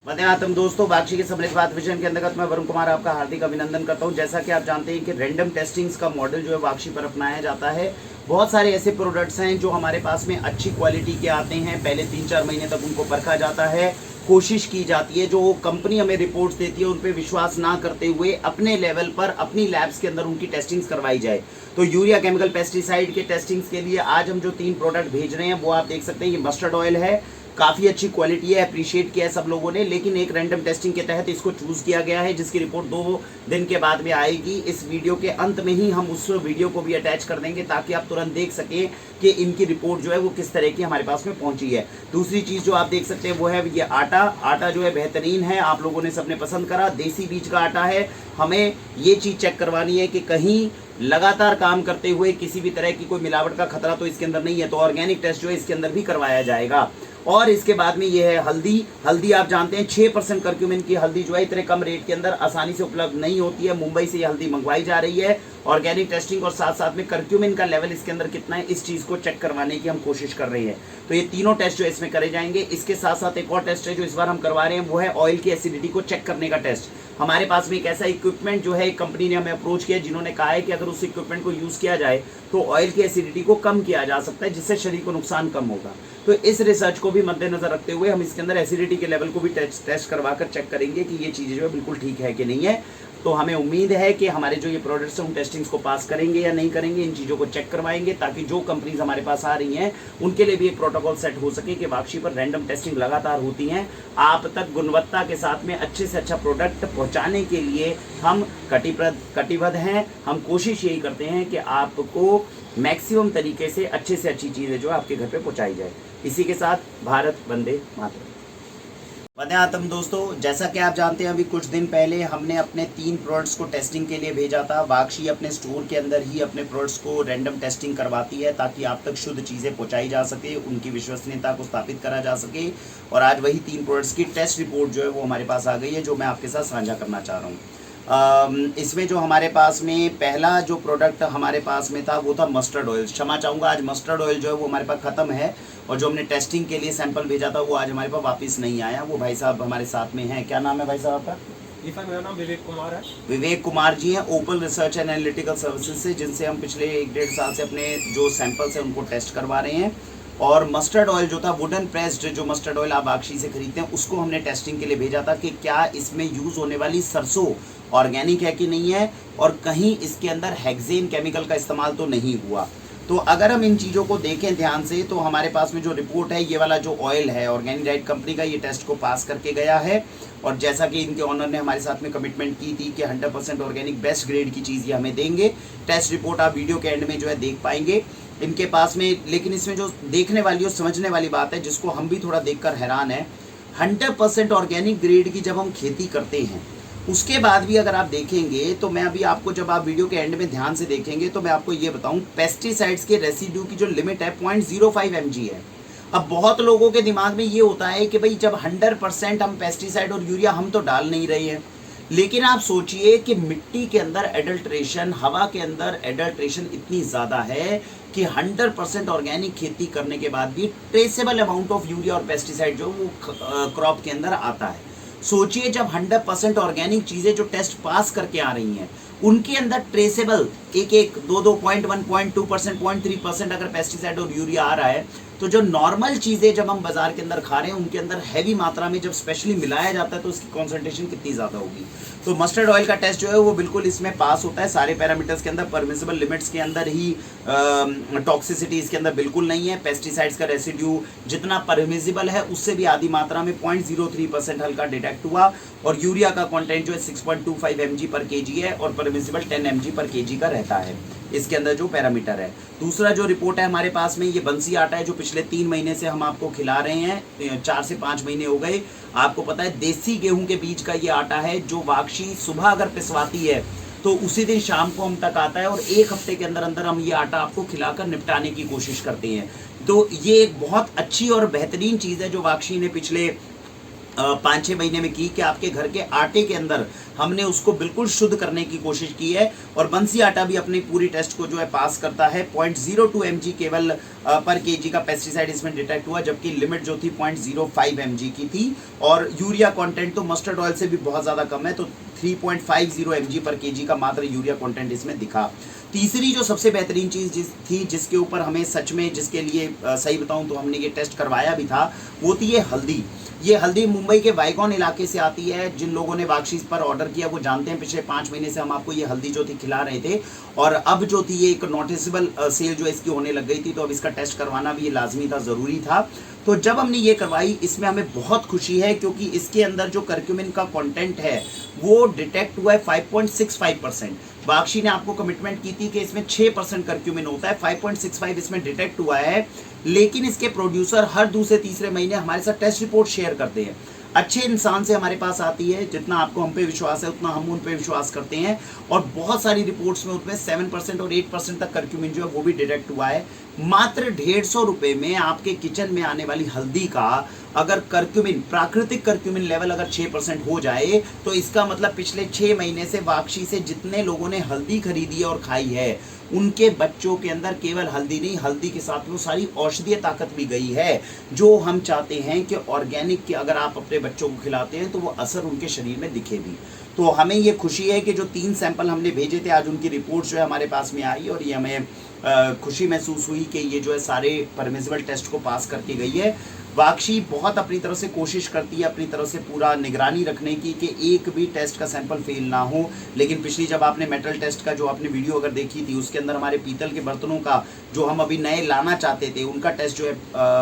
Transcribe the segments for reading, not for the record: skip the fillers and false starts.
वंदे मातरम दोस्तों, बाक्षी के समृद्ध बात विजन के अंतर्गत मैं वरुण कुमार आपका हार्दिक अभिनंदन करता हूं। जैसा कि आप जानते हैं कि रैंडम टेस्टिंग्स का मॉडल जो है बाक्षी पर अपनाया जाता है। बहुत सारे ऐसे प्रोडक्ट्स हैं जो हमारे पास में अच्छी क्वालिटी के आते हैं। पहले 3-4 महीने तक उनको परखा जाता है, कोशिश की जाती है, जो कंपनी हमें रिपोर्ट्स देती है उन पर विश्वास ना करते हुए अपने लेवल पर अपनी लैब्स के अंदर उनकी टेस्टिंग्स करवाई जाए। तो यूरिया केमिकल पेस्टिसाइड के टेस्टिंग्स के लिए आज हम जो 3 प्रोडक्ट भेज रहे हैं वो आप देख सकते हैं। ये मस्टर्ड ऑयल है, काफ़ी अच्छी क्वालिटी है, अप्रिशिएट किया है सब लोगों ने, लेकिन एक रैंडम टेस्टिंग के तहत इसको चूज़ किया गया है जिसकी रिपोर्ट 2 दिन के बाद में आएगी। इस वीडियो के अंत में ही हम उस वीडियो को भी अटैच कर देंगे ताकि आप तुरंत देख सकें कि इनकी रिपोर्ट जो है वो किस तरह की हमारे पास में पहुंची है। दूसरी चीज़ जो आप देख सकते हैं वो है ये आटा जो है बेहतरीन है, आप लोगों ने सबने पसंद करा, देसी बीज का आटा है। हमें ये चीज़ चेक करवानी है कि कहीं लगातार काम करते हुए किसी भी तरह की कोई मिलावट का खतरा तो इसके अंदर नहीं है, तो ऑर्गेनिक टेस्ट जो है इसके अंदर भी करवाया जाएगा। और इसके बाद में ये है हल्दी आप जानते हैं 6% करक्यूमिन की हल्दी जो है इतने कम रेट के अंदर आसानी से उपलब्ध नहीं होती है। मुंबई से ये हल्दी मंगवाई जा रही है। ऑर्गेनिक टेस्टिंग और साथ साथ में करक्यूमिन का लेवल इसके अंदर कितना है इस चीज़ को चेक करवाने की हम कोशिश कर रहे हैं। तो ये तीनों टेस्ट जो है इसमें करे जाएंगे। इसके साथ साथ एक और टेस्ट है जो इस बार हम करवा रहे हैं, वो है ऑयल की एसिडिटी को चेक करने का टेस्ट। हमारे पास में एक ऐसा इक्विपमेंट जो है एक कंपनी ने हमें अप्रोच किया जिन्होंने कहा है कि अगर उस इक्विपमेंट को यूज़ किया जाए तो ऑयल की एसिडिटी को कम किया जा सकता है, जिससे शरीर को नुकसान कम होगा। तो इस रिसर्च को भी मद्देनजर रखते हुए हम इसके अंदर एसिडिटी के लेवल को भी टेस्ट करवा कर चेक करेंगे कि ये चीज़ जो है बिल्कुल ठीक है कि नहीं है। तो हमें उम्मीद है कि हमारे जो ये प्रोडक्ट्स हैं उन टेस्टिंग्स को पास करेंगे या नहीं करेंगे, इन चीज़ों को चेक करवाएंगे ताकि जो कंपनीज हमारे पास आ रही हैं उनके लिए भी एक प्रोटोकॉल सेट हो सके कि बाक्षी पर रैंडम टेस्टिंग लगातार होती हैं। आप तक गुणवत्ता के साथ में अच्छे से अच्छा प्रोडक्ट पहुंचाने के लिए हम कटिबद्ध हैं। हम कोशिश यही करते हैं कि आपको मैक्सिमम तरीके से अच्छी चीज़ें जो आपके घर पे पहुंचाई जाए। इसी के साथ भारत वंदे मातरम। वंदे मातरम दोस्तों, जैसा कि आप जानते हैं अभी कुछ दिन पहले हमने अपने 3 प्रोडक्ट्स को टेस्टिंग के लिए भेजा था। बाक्षी अपने स्टोर के अंदर ही अपने प्रोडक्ट्स को रैंडम टेस्टिंग करवाती है ताकि आप तक शुद्ध चीज़ें पहुंचाई जा सके, उनकी विश्वसनीयता को स्थापित करा जा सके। और आज वही 3 प्रोडक्ट्स की टेस्ट रिपोर्ट जो है वो हमारे पास आ गई है, जो मैं आपके साथ साझा करना चाह रहा हूँ। इसमें जो हमारे पास में पहला जो प्रोडक्ट हमारे पास में था वो था मस्टर्ड ऑयल। क्षमा चाहूँगा, आज मस्टर्ड ऑयल जो है वो हमारे पास ख़त्म है और जो हमने टेस्टिंग के लिए सैंपल भेजा था वो आज हमारे पास वापस नहीं आया। वो भाई साहब हमारे साथ में हैं। क्या नाम है भाई साहब आपका? जी सर, मेरा नाम विवेक कुमार है। विवेक कुमार जी हैं ओपल रिसर्च एंड एनालिटिकल सर्विसेज से, जिनसे हम पिछले 1-1.5 साल से अपने जो सैंपल्स हैं उनको टेस्ट करवा रहे हैं। और मस्टर्ड ऑयल जो था वुडन प्रेस्ड जो मस्टर्ड ऑयल आप बाक्षी से खरीदते हैं उसको हमने टेस्टिंग के लिए भेजा था कि क्या इसमें यूज़ होने वाली सरसों ऑर्गेनिक है कि नहीं है और कहीं इसके अंदर हेक्सेन केमिकल का इस्तेमाल तो नहीं हुआ। तो अगर हम इन चीज़ों को देखें ध्यान से तो हमारे पास में जो रिपोर्ट है, ये वाला जो ऑयल है ऑर्गेनिक डाइट कंपनी का, ये टेस्ट को पास करके गया है। और जैसा कि इनके ऑनर ने हमारे साथ में कमिटमेंट की थी कि 100% ऑर्गेनिक बेस्ट ग्रेड की चीज़ ये हमें देंगे। टेस्ट रिपोर्ट आप वीडियो के एंड में जो है देख पाएंगे इनके पास में। लेकिन इसमें जो देखने वाली और समझने वाली बात है, जिसको हम भी थोड़ा देखकर हैरान है, 100% ऑर्गेनिक ग्रेड की जब हम खेती करते हैं उसके बाद भी अगर आप देखेंगे तो मैं अभी आपको, जब आप वीडियो के एंड में ध्यान से देखेंगे तो मैं आपको ये बताऊं, पेस्टिसाइड्स के रेसिड्यू की जो लिमिट है 0.05 mg है। अब बहुत लोगों के दिमाग में ये होता है कि भाई जब 100% हम पेस्टिसाइड और यूरिया हम तो डाल नहीं रहे हैं, लेकिन आप सोचिए कि मिट्टी के अंदर एडल्ट्रेशन, हवा के अंदर एडल्ट्रेशन इतनी ज़्यादा है कि 100% ऑर्गेनिक खेती करने के बाद भी ट्रेसेबल अमाउंट ऑफ यूरिया और पेस्टिसाइड जो वो क्रॉप के अंदर आता है। सोचिए जब 100% ऑर्गेनिक चीज़ें जो टेस्ट पास करके आ रही हैं उनके अंदर ट्रेसेबल 1-1, 2-2, 0.1, 0.2%, 0.3% अगर पेस्टिसाइड और यूरिया आ रहा है, तो जो नॉर्मल चीज़ें जब हम बाजार के अंदर खा रहे हैं उनके अंदर हैवी मात्रा में जब स्पेशली मिलाया जाता है तो उसकी कॉन्सेंट्रेशन कितनी ज़्यादा होगी। तो मस्टर्ड ऑयल का टेस्ट जो है वो बिल्कुल इसमें पास होता है, सारे पैरामीटर्स के अंदर, परमिसिबल लिमिट्स के अंदर ही। टॉक्सिसिटी इसके अंदर बिल्कुल नहीं है। पेस्टिसाइड्स का रेसिड्यू जितना परमिसिबल है उससे भी आधी मात्रा में 0.03% हल्का डिटेक्ट हुआ। और यूरिया का कंटेंट जो है 6.25 mg पर kg है और परमिसिबल 10 mg पर kg का रहता है इसके अंदर जो पैरामीटर है। दूसरा जो रिपोर्ट है हमारे पास में, ये बंसी आटा है जो पिछले 3 महीने से हम आपको खिला रहे हैं, 4 से 5 महीने हो गए। आपको पता है देसी गेहूं के बीज का ये आटा है जो बाक्षी सुबह अगर पिसवाती है तो उसी दिन शाम को हम तक आता है और 1 हफ्ते के अंदर अंदर हम ये आटा आपको खिलाकर निपटाने की कोशिश करते हैं। तो ये एक बहुत अच्छी और बेहतरीन चीज़ है जो बाक्षी ने पिछले 5-6 महीने में की कि आपके घर के आटे के अंदर हमने उसको बिल्कुल शुद्ध करने की कोशिश की है और बंसी आटा भी अपनी पूरी टेस्ट को जो है पास करता है। 0.02 mg केवल पर केजी का पेस्टिसाइड इसमें डिटेक्ट हुआ, जबकि लिमिट जो थी 0.05 mg की थी। और यूरिया कंटेंट तो मस्टर्ड ऑयल से भी बहुत ज़्यादा कम है, तो 3.50 mg पर केजी का मात्र यूरिया कंटेंट इसमें दिखा। तीसरी जो सबसे बेहतरीन चीज़ थी जिसके ऊपर हमें सच में, जिसके लिए सही बताऊं तो हमने ये टेस्ट करवाया भी था, वो थी ये हल्दी। ये हल्दी मुंबई के वाइगॉन इलाके से आती है। जिन लोगों ने वाक्षी पर ऑर्डर किया वो जानते हैं, पिछले 5 महीने से हम आपको ये हल्दी जो थी खिला रहे थे और अब जो थी ये एक नोटिसेबल सेल जो इसकी होने लग गई थी, तो अब इसका टेस्ट करवाना भी ये लाजमी था, ज़रूरी था। तो जब हमने ये करवाई इसमें हमें बहुत खुशी है, क्योंकि इसके अंदर जो करक्यूमिन का कंटेंट है वो डिटेक्ट हुआ है 5.65%। वाक्षी ने आपको कमिटमेंट की थी कि इसमें 6% करक्यूमिन होता है, 5.65 इसमें डिटेक्ट हुआ है। लेकिन इसके प्रोड्यूसर हर दूसरे तीसरे महीने हमारे साथ टेस्ट रिपोर्ट शेयर करते हैं। अच्छे इंसान से हमारे पास आती है, जितना आपको हम पे विश्वास है उतना हम उन पे विश्वास करते हैं, और बहुत सारी रिपोर्ट्स में उसमें 7% और 8% तक करक्यूमिन जो है वो भी डिटेक्ट हुआ है। मात्र 150 रुपये में आपके किचन में आने वाली हल्दी का अगर करक्यूमिन, प्राकृतिक करक्यूमिन लेवल अगर 6% हो जाए, तो इसका मतलब पिछले 6 महीने से वाक्षी से जितने लोगों ने हल्दी खरीदी है और खाई है, उनके बच्चों के अंदर केवल हल्दी नहीं, हल्दी के साथ वो सारी औषधीय ताकत भी गई है, जो हम चाहते हैं कि ऑर्गेनिक के अगर आप अपने बच्चों को खिलाते हैं तो वो असर उनके शरीर में दिखे भी। तो हमें ये खुशी है कि जो 3 सैंपल हमने भेजे थे, आज उनकी रिपोर्ट जो है हमारे पास में आई और ये हमें खुशी महसूस हुई कि ये जो है सारे परमिसिबल टेस्ट को पास करके गई है। वाक्षी बहुत अपनी तरफ से कोशिश करती है, अपनी तरफ से पूरा निगरानी रखने की कि एक भी टेस्ट का सैंपल फेल ना हो। लेकिन पिछली जब आपने मेटल टेस्ट का जो आपने वीडियो अगर देखी थी, उसके अंदर हमारे पीतल के बर्तनों का जो हम अभी नए लाना चाहते थे, उनका टेस्ट जो है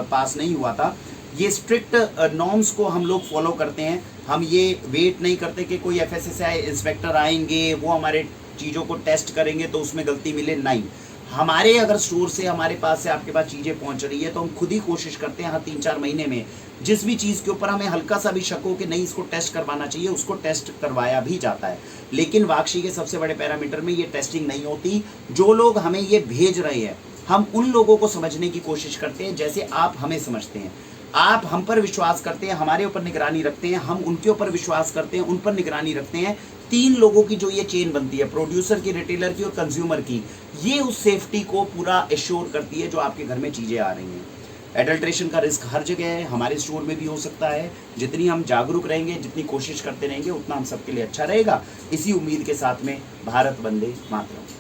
पास नहीं हुआ था। ये स्ट्रिक्ट नॉर्म्स को हम लोग फॉलो करते हैं। हम ये वेट नहीं करते कि कोई FSSAI इंस्पेक्टर आएंगे, वो हमारे चीज़ों को टेस्ट करेंगे तो उसमें गलती मिले, नहीं। हमारे अगर स्टोर से, हमारे पास से आपके पास चीज़ें पहुंच रही है तो हम खुद ही कोशिश करते हैं हर 3-4 महीने में जिस भी चीज़ के ऊपर हमें हल्का सा भी शक हो कि नहीं इसको टेस्ट करवाना चाहिए, उसको टेस्ट करवाया भी जाता है। लेकिन वाक्षी के सबसे बड़े पैरामीटर में ये टेस्टिंग नहीं होती। जो लोग हमें ये भेज रहे हैं, हम उन लोगों को समझने की कोशिश करते हैं जैसे आप हमें समझते हैं। आप हम पर विश्वास करते हैं, हमारे ऊपर निगरानी रखते हैं, हम उनके ऊपर विश्वास करते हैं, उन पर निगरानी रखते हैं। 3 लोगों की जो ये चेन बनती है, प्रोड्यूसर की, रिटेलर की और कंज्यूमर की, ये उस सेफ्टी को पूरा एश्योर करती है जो आपके घर में चीज़ें आ रही हैं। एडल्ट्रेशन का रिस्क हर जगह है, हमारे स्टोर में भी हो सकता है। जितनी हम जागरूक रहेंगे, जितनी कोशिश करते रहेंगे, उतना हम सबके लिए अच्छा रहेगा। इसी उम्मीद के साथ में भारत वंदे मातरम।